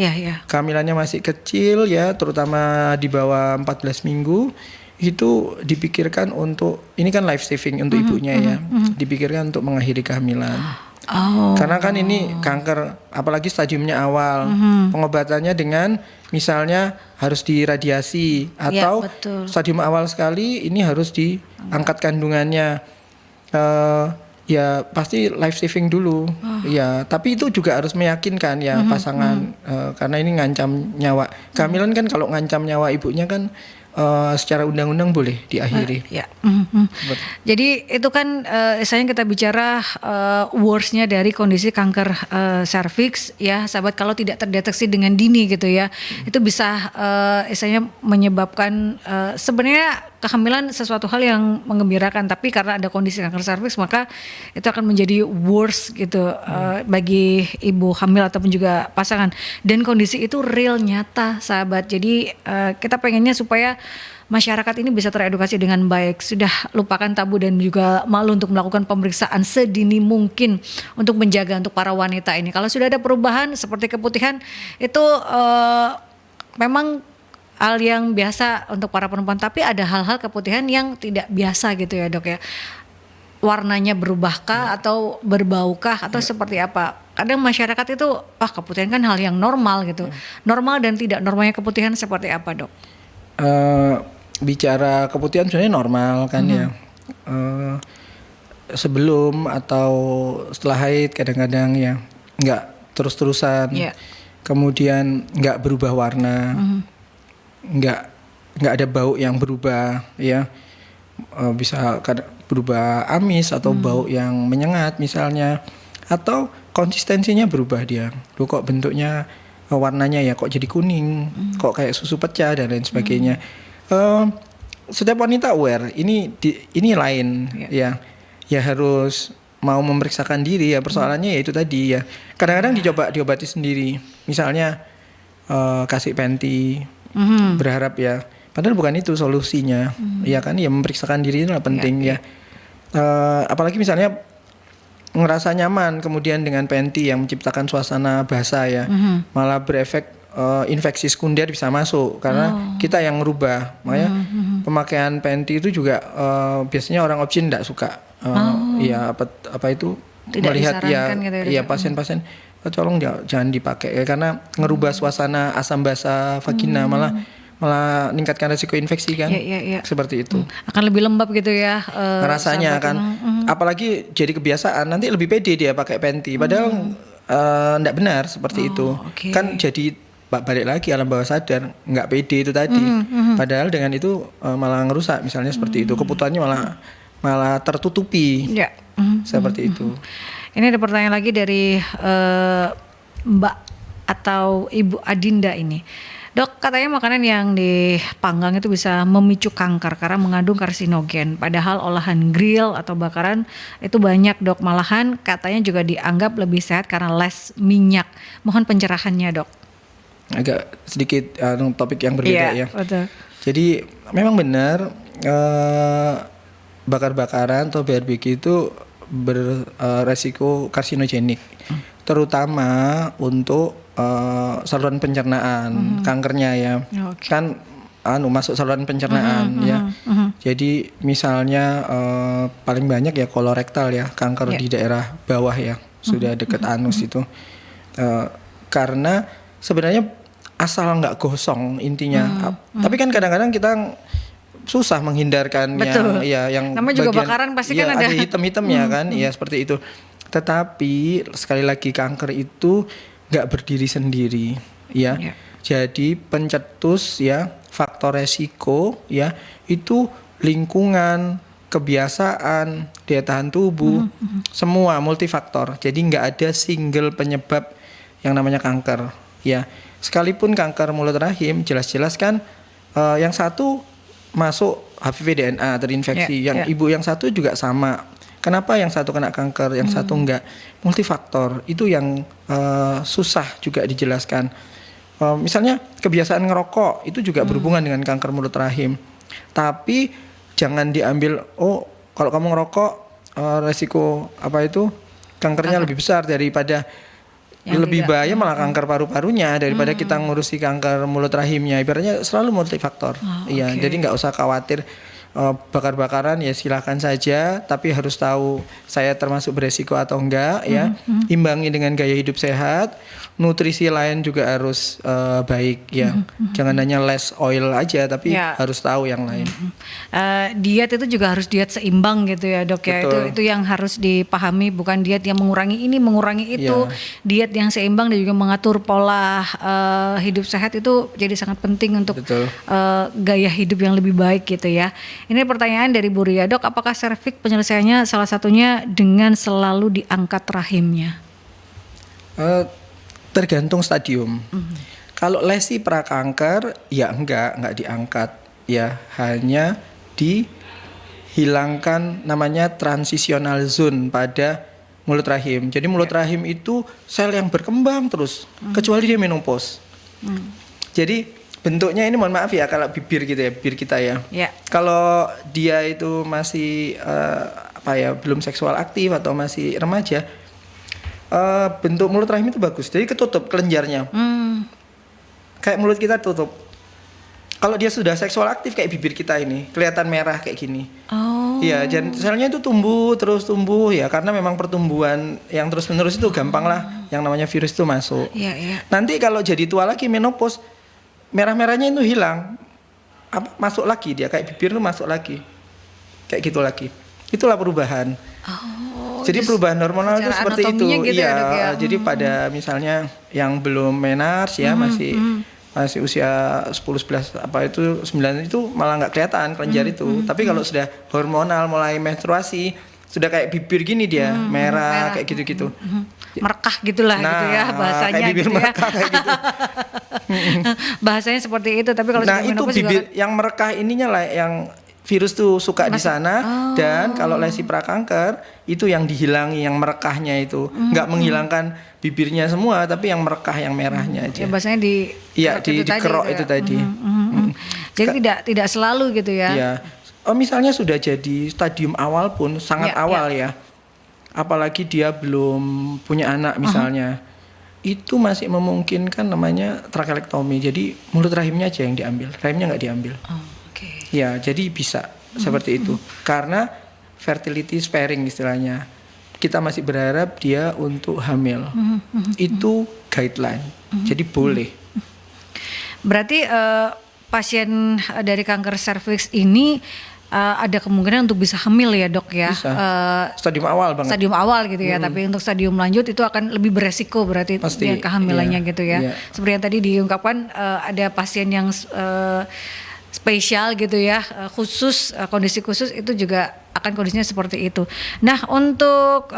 Kehamilannya masih kecil ya, terutama di bawah 14 minggu itu dipikirkan untuk, ini kan life saving untuk ibunya ya. Dipikirkan untuk mengakhiri kehamilan. Karena kan ini kanker, apalagi stadiumnya awal. Pengobatannya dengan misalnya harus diradiasi atau stadium awal sekali ini harus diangkat kandungannya. Ya pasti life saving dulu. Ya, tapi itu juga harus meyakinkan ya pasangan, karena ini ngancam nyawa. Kehamilan kan kalau ngancam nyawa ibunya kan secara undang-undang boleh diakhiri. Jadi itu kan istilahnya kita bicara worst-nya dari kondisi kanker serviks ya sahabat, kalau tidak terdeteksi dengan dini gitu ya, itu bisa istilahnya menyebabkan sebenarnya kehamilan sesuatu hal yang menggembirakan, tapi karena ada kondisi kanker serviks maka itu akan menjadi worse gitu bagi ibu hamil ataupun juga pasangan. Dan kondisi itu real, nyata, sahabat. Jadi kita pengennya supaya masyarakat ini bisa teredukasi dengan baik. Sudah lupakan tabu dan juga malu untuk melakukan pemeriksaan sedini mungkin untuk menjaga untuk para wanita ini. Kalau sudah ada perubahan seperti keputihan itu memang hal yang biasa untuk para perempuan, tapi ada hal-hal keputihan yang tidak biasa gitu ya dok ya. Warnanya berubahkah atau berbaukah atau seperti apa? Kadang masyarakat itu keputihan kan hal yang normal gitu. Normal dan tidak normalnya keputihan seperti apa dok? Bicara keputihan sebenarnya normal kan ya. Sebelum atau setelah haid kadang-kadang ya nggak terus-terusan. Kemudian nggak berubah warna, nggak ada bau yang berubah ya. Bisa berubah amis atau bau yang menyengat misalnya, atau konsistensinya berubah dia. Loh kok bentuknya warnanya ya kok jadi kuning, kok kayak susu pecah dan lain sebagainya. Setiap wanita aware ini lain ya harus mau memeriksakan diri ya. Persoalannya ya itu tadi ya, kadang-kadang diobati sendiri, misalnya kasih panty, berharap ya, padahal bukan itu solusinya. Ya kan, ya memeriksakan diri itu penting ya. Apalagi misalnya ngerasa nyaman kemudian dengan panty yang menciptakan suasana basah ya, malah berefek infeksi sekunder bisa masuk karena kita yang merubah. Makanya pemakaian panty itu juga biasanya orang obgyn tidak suka. Ya apa itu tidak melihat ya gitu ya pasien-pasien tolong jangan dipakai ya, karena ngerubah suasana asam basah vagina malah meningkatkan resiko infeksi kan. Seperti itu. Akan lebih lembab gitu ya. Rasanya kan. Apalagi jadi kebiasaan, nanti lebih pede dia pakai panty padahal enggak benar seperti itu. Kan jadi balik lagi alam bawah sadar, nggak pede itu tadi. Padahal dengan itu malah ngerusak misalnya seperti itu. Kebutuhannya malah tertutupi. Seperti itu. Ini ada pertanyaan lagi dari Mbak atau Ibu Adinda ini. Dok, katanya makanan yang dipanggang itu bisa memicu kanker karena mengandung karsinogen. Padahal olahan grill atau bakaran itu banyak dok. Malahan katanya juga dianggap lebih sehat karena less minyak. Mohon pencerahannya dok. Agak sedikit topik yang berbeda ya. Betul. Jadi memang benar bakar-bakaran atau BRBQ itu beresiko karsinogenik, terutama untuk saluran pencernaan, kankernya ya. Kan masuk saluran pencernaan ya. Jadi misalnya paling banyak ya kolorektal ya, kanker di daerah bawah ya, sudah dekat anus itu. Karena sebenarnya asal nggak gosong intinya. Tapi kan kadang-kadang kita susah menghindarkannya. Ya, yang namanya juga bakaran pasti kan ada hitam-hitamnya kan. Ya seperti itu. Tetapi sekali lagi kanker itu nggak berdiri sendiri ya. Jadi pencetus ya, faktor resiko ya, itu lingkungan, kebiasaan, daya tahan tubuh, semua multifaktor. Jadi nggak ada single penyebab yang namanya kanker ya. Sekalipun kanker mulut rahim jelas-jelas kan yang satu masuk HPV DNA terinfeksi, yang ibu yang satu juga sama. Kenapa yang satu kena kanker, yang satu enggak? Multifaktor itu yang susah juga dijelaskan. Misalnya kebiasaan ngerokok itu juga berhubungan dengan kanker mulut rahim. Tapi jangan diambil kalau kamu ngerokok resiko kankernya lebih besar daripada yang lebih bahaya malah kanker paru-parunya daripada kita ngurusi kanker mulut rahimnya. Ibaratnya selalu multifaktor. Iya, jadi nggak usah khawatir. Bakar-bakaran ya silakan saja, tapi harus tahu saya termasuk beresiko atau enggak ya. Imbangi dengan gaya hidup sehat, nutrisi lain juga harus baik ya. Jangan hanya less oil aja, tapi harus tahu yang lain. Diet itu juga harus diet seimbang gitu ya dok ya. Itu yang harus dipahami, bukan diet yang mengurangi ini mengurangi itu. Diet yang seimbang dan juga mengatur pola hidup sehat itu jadi sangat penting untuk gaya hidup yang lebih baik gitu ya. Ini pertanyaan dari Bu Ria, dok, apakah serviks penyelesaiannya salah satunya dengan selalu diangkat rahimnya? Tergantung stadium. Kalau lesi prakanker ya enggak diangkat ya, hanya dihilangkan namanya transitional zone pada mulut rahim. Jadi mulut rahim itu sel yang berkembang terus kecuali dia menopause. Jadi bentuknya ini mohon maaf ya kalau bibir gitu ya, bibir kita ya. Kalau dia itu masih belum seksual aktif atau masih remaja, bentuk mulut rahim itu bagus. Jadi ketutup kelenjarnya. Kayak mulut kita tutup. Kalau dia sudah seksual aktif kayak bibir kita ini, kelihatan merah kayak gini. Iya, dan selnya itu tumbuh ya, karena memang pertumbuhan yang terus-menerus itu gampang lah, yang namanya virus itu masuk. Nanti kalau jadi tua lagi menopause, merah-merahnya itu hilang, masuk lagi dia kayak bibir itu masuk lagi, kayak gitu lagi. Itulah perubahan. Jadi perubahan hormonal itu seperti itu. Gitu ya. Jadi pada misalnya yang belum menars ya masih usia 10-11 9 itu malah nggak kelihatan kelenjar itu. Tapi kalau sudah hormonal mulai menstruasi sudah kayak bibir gini dia merah kayak gitu-gitu. Merekah gitulah gitu ya bahasanya kayak bibir gitu merekah kayak gitu. Bahasanya seperti itu, tapi kalau itu bibir yang merekah ininya lah yang virus tuh suka di sana. Dan kalau lesi prakanker itu yang dihilangi yang merekahnya itu, nggak menghilangkan bibirnya semua, tapi yang merekah yang merahnya aja. Ya bahasanya dikerok itu tadi. Jadi tidak selalu gitu ya. Iya. Misalnya sudah jadi stadium awal pun sangat awal ya. Apalagi dia belum punya anak misalnya. Itu masih memungkinkan namanya trakelektomi. Jadi mulut rahimnya aja yang diambil, rahimnya nggak diambil. Ya, jadi bisa seperti itu. Karena fertility sparing istilahnya. Kita masih berharap dia untuk hamil. Itu guideline. Jadi boleh. Berarti pasien dari kanker serviks ini ada kemungkinan untuk bisa hamil ya, Dok ya. Bisa. Stadium awal banget. Stadium awal gitu ya, tapi untuk stadium lanjut itu akan lebih beresiko berarti dia kehamilannya gitu ya. Seperti yang tadi diungkapkan ada pasien yang spesial gitu ya, khusus kondisi khusus itu juga akan kondisinya seperti itu. Nah, untuk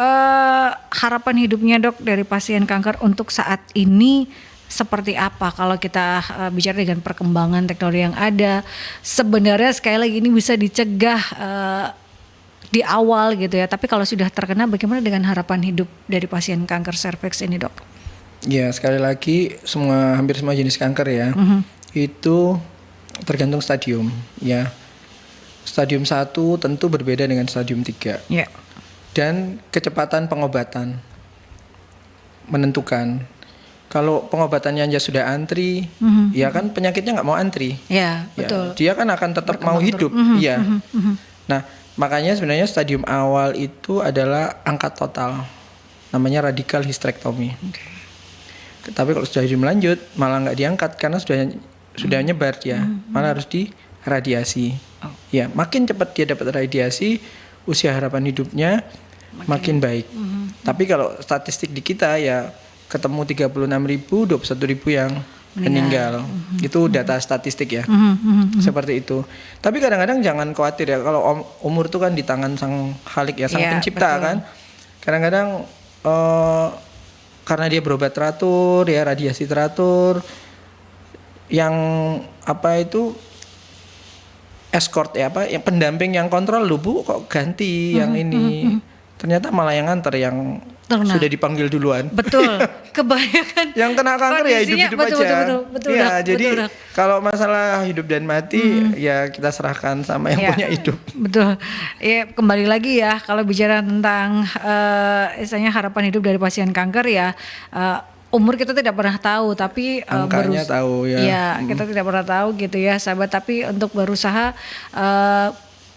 harapan hidupnya Dok dari pasien kanker untuk saat ini seperti apa kalau kita bicara dengan perkembangan teknologi yang ada? Sebenarnya sekali lagi ini bisa dicegah di awal gitu ya, tapi kalau sudah terkena bagaimana dengan harapan hidup dari pasien kanker serviks ini, Dok? Ya, sekali lagi hampir semua jenis kanker ya, itu tergantung stadium ya. Stadium 1 tentu berbeda dengan stadium 3. Dan kecepatan pengobatan menentukan. Kalau pengobatannya aja sudah antri, ya kan penyakitnya nggak mau antri. Betul. Dia kan akan tetap mau hidup. Nah, makanya sebenarnya stadium awal itu adalah angkat total. Namanya radical hysterectomy. Tapi kalau stadium lanjut malah nggak diangkat karena sudah nyebar dia, malah harus diradiasi. Ya, makin cepat dia dapat radiasi, usia harapan hidupnya makin baik. Tapi kalau statistik di kita ya ketemu 36.000, 21.000 yang meninggal. Itu data statistik ya. Seperti itu. Tapi kadang-kadang jangan khawatir ya, kalau umur itu kan di tangan Sang Khalik ya, Sang Pencipta kan. Kadang-kadang karena dia berobat teratur ya, radiasi teratur, yang escort ya yang pendamping yang kontrol lu Bu kok ganti yang ini, ternyata malah yang nganter yang sudah dipanggil duluan. Betul. Kebanyakan yang kena kanker ya hidup-hidup aja. Betul, ya, jadi kalau masalah hidup dan mati ya kita serahkan sama yang punya hidup. Betul. Ya, kembali lagi ya kalau bicara tentang istilahnya harapan hidup dari pasien kanker ya, umur kita tidak pernah tahu, tapi angkanya tahu ya. Ya, kita tidak pernah tahu gitu ya, sahabat. Tapi untuk berusaha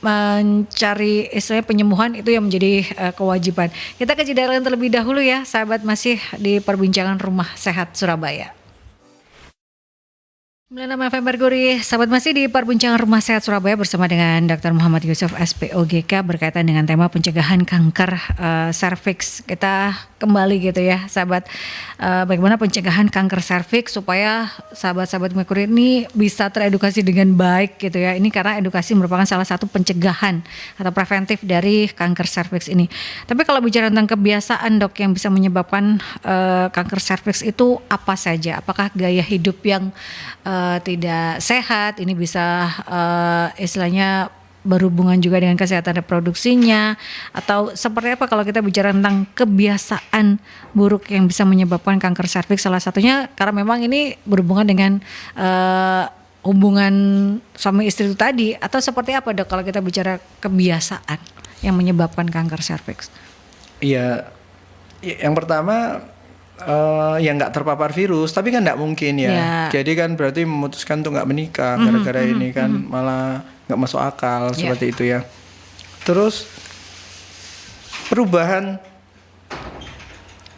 mencari istilahnya penyembuhan itu yang menjadi kewajiban. Kita ke jeda terlebih dahulu ya, sahabat, masih di perbincangan Rumah Sehat Surabaya. 96 FM Merkuri, sahabat, masih di perbincangan Rumah Sehat Surabaya bersama dengan Dr. Muhammad Yusuf SPOGK berkaitan dengan tema pencegahan kanker serviks. Kita kembali gitu ya, sahabat, bagaimana pencegahan kanker serviks supaya sahabat-sahabat Merkuri ini bisa teredukasi dengan baik gitu ya. Ini karena edukasi merupakan salah satu pencegahan atau preventif dari kanker serviks ini. Tapi kalau bicara tentang kebiasaan, Dok, yang bisa menyebabkan kanker serviks itu apa saja? Apakah gaya hidup yang tidak sehat ini bisa istilahnya berhubungan juga dengan kesehatan reproduksinya, atau seperti apa kalau kita bicara tentang kebiasaan buruk yang bisa menyebabkan kanker serviks? Salah satunya karena memang ini berhubungan dengan hubungan suami istri itu tadi, atau seperti apa Dok kalau kita bicara kebiasaan yang menyebabkan kanker serviks? Iya, yang pertama yang nggak terpapar virus, tapi kan nggak mungkin ya. Jadi kan berarti memutuskan untuk nggak menikah gara-gara ini kan malah nggak masuk akal seperti itu ya. Terus perubahan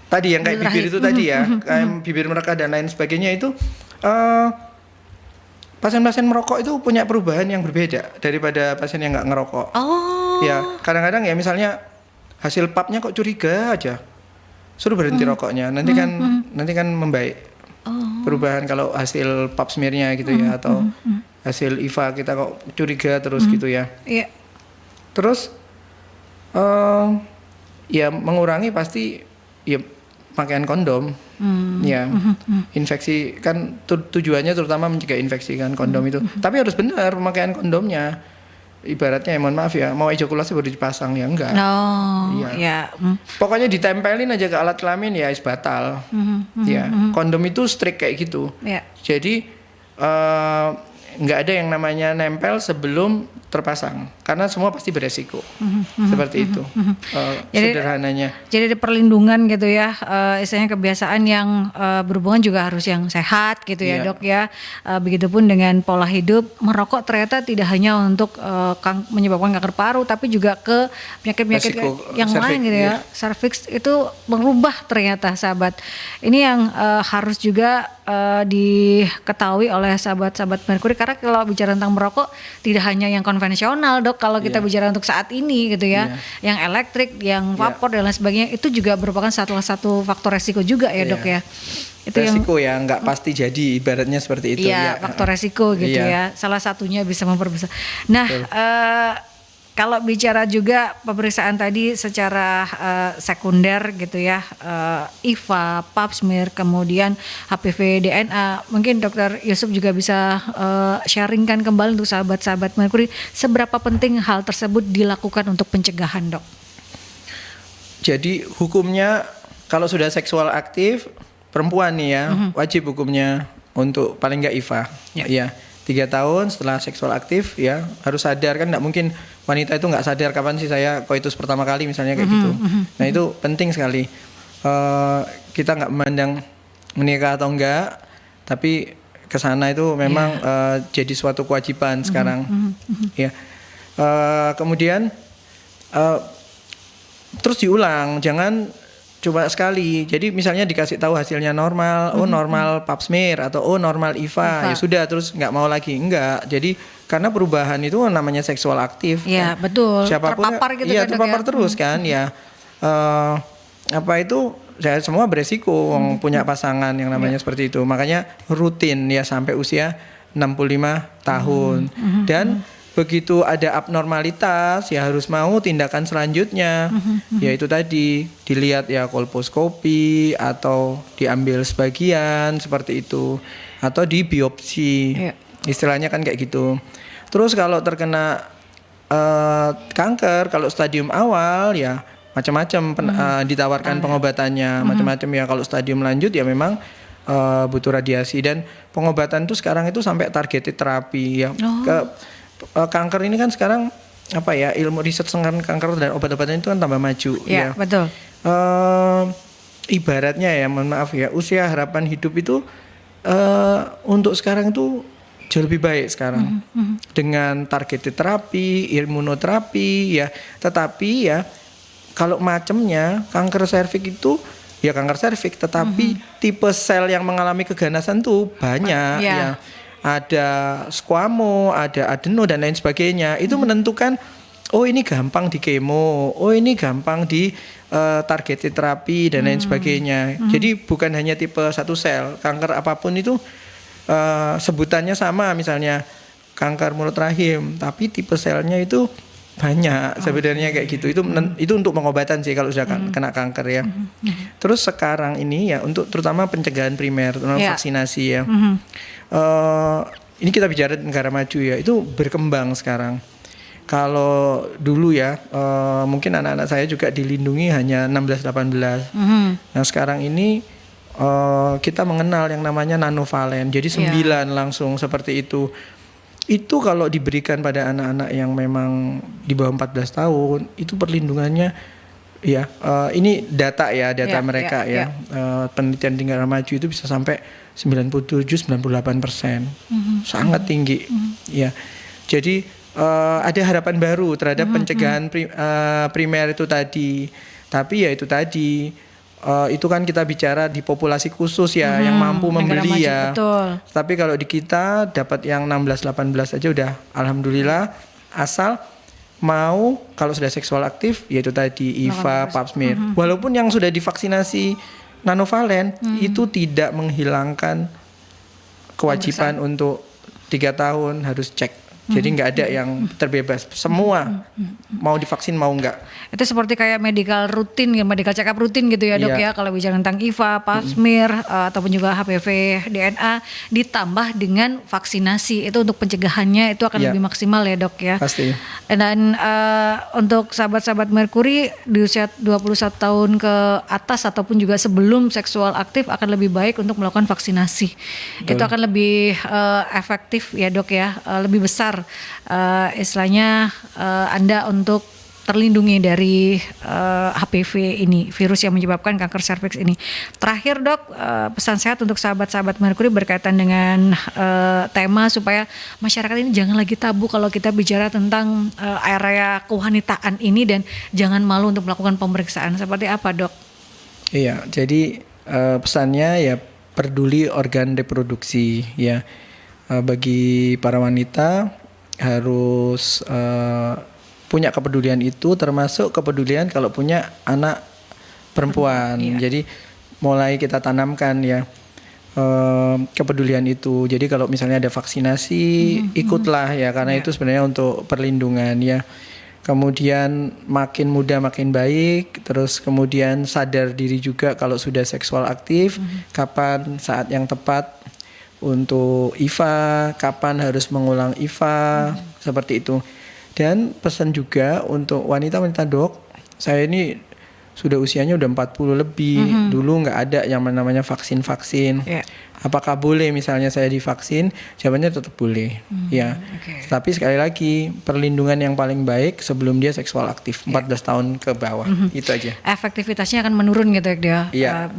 tadi yang kayak bibir itu tadi ya, kayak bibir merekah dan lain sebagainya itu, pasien-pasien merokok itu punya perubahan yang berbeda daripada pasien yang nggak ngerokok. Ya, kadang-kadang ya misalnya hasil papnya kok curiga aja, suruh berhenti rokoknya, nanti kan membaik. Perubahan kalau hasil pap smearnya gitu ya, atau hasil IVA kita kok curiga terus gitu ya. Terus ya mengurangi pasti ya pakaian kondom. Ya, infeksi kan tujuannya terutama mencegah infeksi kan kondom itu. Tapi harus benar pemakaian kondomnya. Ibaratnya mohon maaf ya, mau ejakulasi baru dipasang ya enggak. Pokoknya ditempelin aja ke alat kelamin ya is batal. Ya, kondom itu strict kayak gitu. Jadi nggak ada yang namanya nempel sebelum terpasang, karena semua pasti beresiko. Seperti itu sederhananya. Jadi ada perlindungan gitu ya, istilahnya kebiasaan yang berhubungan juga harus yang sehat gitu ya Dok ya. Begitupun dengan pola hidup. Merokok ternyata tidak hanya untuk menyebabkan kanker paru, tapi juga ke penyakit-penyakit yang lain gitu ya. Serviks itu berubah ternyata sahabat. Ini yang harus juga diketahui oleh sahabat-sahabat Merkuri, karena kalau bicara tentang merokok tidak hanya yang konvensional Dok, kalau kita bicara untuk saat ini gitu ya, yang elektrik, yang vapor dan lain sebagainya, itu juga merupakan salah satu faktor resiko juga ya Dok ya. Itu resiko yang nggak pasti jadi, ibaratnya seperti itu ya. Faktor resiko gitu ya, salah satunya bisa memperbesar. Nah, kalau bicara juga pemeriksaan tadi secara sekunder gitu ya, IVA, pap smear, kemudian HPV DNA, mungkin Dokter Yusuf juga bisa sharingkan kembali untuk sahabat-sahabat Merkuri, seberapa penting hal tersebut dilakukan untuk pencegahan Dok? Jadi hukumnya kalau sudah seksual aktif perempuan nih ya, wajib hukumnya untuk paling nggak IVA. Ya. 3 tahun setelah seksual aktif ya harus sadar, kan nggak mungkin wanita itu nggak sadar kapan sih saya koitus pertama kali misalnya kayak gitu. Nah itu penting sekali. Kita nggak memandang menikah atau enggak, tapi kesana itu memang jadi suatu kewajiban sekarang. Ya. Kemudian terus diulang, jangan cuma sekali. Jadi misalnya dikasih tahu hasilnya normal, normal pap smear atau normal IVA, ya sudah terus nggak mau lagi, enggak. Jadi karena perubahan itu namanya seksual aktif. Ya kan? Betul. Siapapun terpapar gitu kan, terpapar terus kan ya. Apa itu saya semua beresiko punya pasangan yang namanya seperti itu. Makanya rutin ya sampai usia 65 tahun. Dan begitu ada abnormalitas ya harus mau tindakan selanjutnya, yaitu tadi dilihat ya kolposkopi atau diambil sebagian seperti itu, atau di biopsi, istilahnya kan kayak gitu. Terus kalau terkena kanker, kalau stadium awal ya macam-macam ditawarkan pengobatannya, macam-macam ya. Kalau stadium lanjut ya memang butuh radiasi, dan pengobatan itu sekarang itu sampai targeted terapi ya. Kanker ini kan sekarang apa ya, ilmu riset tentang kanker dan obat-obatan itu kan tambah maju ya. Betul. Ibaratnya ya, mohon maaf ya, usia harapan hidup itu untuk sekarang itu jauh lebih baik sekarang dengan targeted terapi, imunoterapi ya. Tetapi ya kalau macamnya kanker serviks itu ya kanker serviks, tetapi tipe sel yang mengalami keganasan tuh banyak ya. Ada squamo, ada adeno dan lain sebagainya. Itu menentukan oh ini gampang di kemo, oh ini gampang di targeted terapi dan lain sebagainya. Jadi bukan hanya tipe satu sel. Kanker apapun itu sebutannya sama, misalnya kanker mulut rahim, tapi tipe selnya itu banyak sebenarnya kayak gitu. Itu untuk pengobatan sih kalau sudah kena kanker ya. Terus sekarang ini ya untuk terutama pencegahan primer, vaksinasi ya. Ini kita bicara negara maju ya, itu berkembang sekarang. kalau dulu ya mungkin anak-anak saya juga dilindungi hanya 16-18. Nah sekarang ini kita mengenal yang namanya nanovalen, jadi 9 langsung seperti itu. Itu kalau diberikan pada anak-anak yang memang di bawah 14 tahun, itu perlindungannya ya ini data mereka penelitian tingkat remaja itu bisa sampai 97-98%, sangat tinggi ya. Jadi ada harapan baru terhadap pencegahan primer itu tadi. Tapi ya itu tadi itu kan kita bicara di populasi khusus ya yang mampu membeli ya. Betul. Tapi kalau di kita dapat yang 16-18 aja udah alhamdulillah, asal mau kalau sudah seksual aktif yaitu tadi IVA, pap smear. Walaupun yang sudah divaksinasi nanovalen itu tidak menghilangkan kewajiban untuk 3 tahun harus cek. Jadi nggak ada yang terbebas, semua mau divaksin mau nggak. Itu seperti kayak medical rutin ya, medical check up rutin gitu ya dok ya. Kalau bicara tentang IVA, pap smear ataupun juga HPV, DNA ditambah dengan vaksinasi itu untuk pencegahannya itu akan lebih maksimal ya dok ya. Pasti. Dan untuk sahabat-sahabat Merkuri di usia 21 tahun ke atas ataupun juga sebelum seksual aktif akan lebih baik untuk melakukan vaksinasi. Betul. Itu akan lebih efektif ya dok ya, lebih besar istilahnya Anda untuk terlindungi dari HPV ini, virus yang menyebabkan kanker serviks ini. Terakhir dok, pesan sehat untuk sahabat-sahabat Merkuri berkaitan dengan tema supaya masyarakat ini jangan lagi tabu kalau kita bicara tentang area kewanitaan ini dan jangan malu untuk melakukan pemeriksaan. Seperti apa dok? Iya, jadi pesannya ya peduli organ reproduksi ya. Bagi para wanita harus punya kepedulian itu, termasuk kepedulian kalau punya anak perempuan. Jadi mulai kita tanamkan ya kepedulian itu. Jadi kalau misalnya ada vaksinasi ikutlah ya, karena itu sebenarnya untuk perlindungan ya. Kemudian makin muda makin baik, terus kemudian sadar diri juga kalau sudah seksual aktif, kapan saat yang tepat untuk IVA, kapan harus mengulang IVA, seperti itu. Dan pesan juga untuk wanita-wanita dok, saya ini sudah usianya udah 40 lebih, dulu nggak ada yang namanya vaksin-vaksin. Apakah boleh misalnya saya divaksin? Jawabannya tetap boleh, ya. Tapi sekali lagi perlindungan yang paling baik sebelum dia seksual aktif 14 tahun ke bawah, itu aja. Efektivitasnya akan menurun gitu ya dia.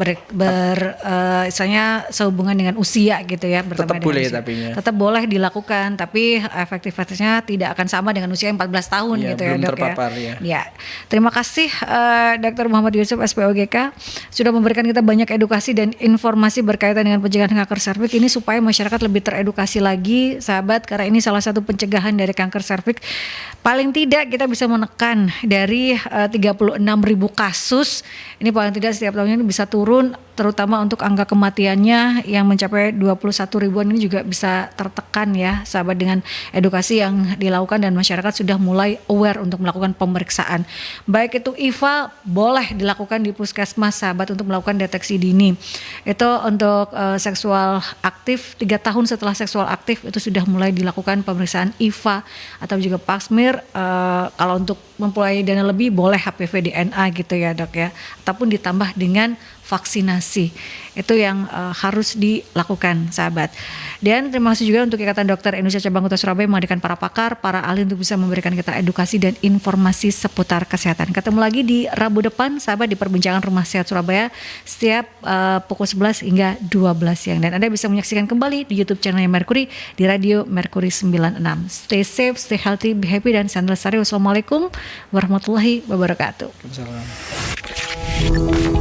Istilahnya sehubungan dengan usia gitu ya. Tetap boleh tapi tetap boleh dilakukan, tapi efektivitasnya tidak akan sama dengan usia 14 tahun gitu ya dok terpapar, ya. Terima kasih Dr. Muhammad Yusuf SPOGK sudah memberikan kita banyak edukasi dan informasi berkaitan dengan pencegahan kanker serviks ini supaya masyarakat lebih teredukasi lagi sahabat, karena ini salah satu pencegahan dari kanker serviks. Paling tidak kita bisa menekan dari 36.000 kasus ini, paling tidak setiap tahunnya ini bisa turun, terutama untuk angka kematiannya yang mencapai 21 ribuan ini juga bisa tertekan ya sahabat dengan edukasi yang dilakukan dan masyarakat sudah mulai aware untuk melakukan pemeriksaan. Baik itu IVA boleh dilakukan di puskesmas sahabat untuk melakukan deteksi dini. Itu untuk seksual aktif 3 tahun setelah seksual aktif itu sudah mulai dilakukan pemeriksaan IVA atau juga pap smear. Kalau untuk mempunyai dana lebih boleh HPV DNA gitu ya dok ya, ataupun ditambah dengan vaksinasi. Itu yang harus dilakukan sahabat. Dan terima kasih juga untuk Ikatan Dokter Indonesia Cabang Kota Surabaya menghadirkan para pakar, para ahli untuk bisa memberikan kita edukasi dan informasi seputar kesehatan. Ketemu lagi di Rabu depan sahabat di Perbincangan Rumah Sehat Surabaya setiap pukul 11 hingga 12 siang. Dan Anda bisa menyaksikan kembali di YouTube channelnya Merkuri di Radio Merkuri 96. Stay safe, stay healthy, be happy, dan Sandra Sari. Wassalamualaikum warahmatullahi wabarakatuh. Waalaikumsalam.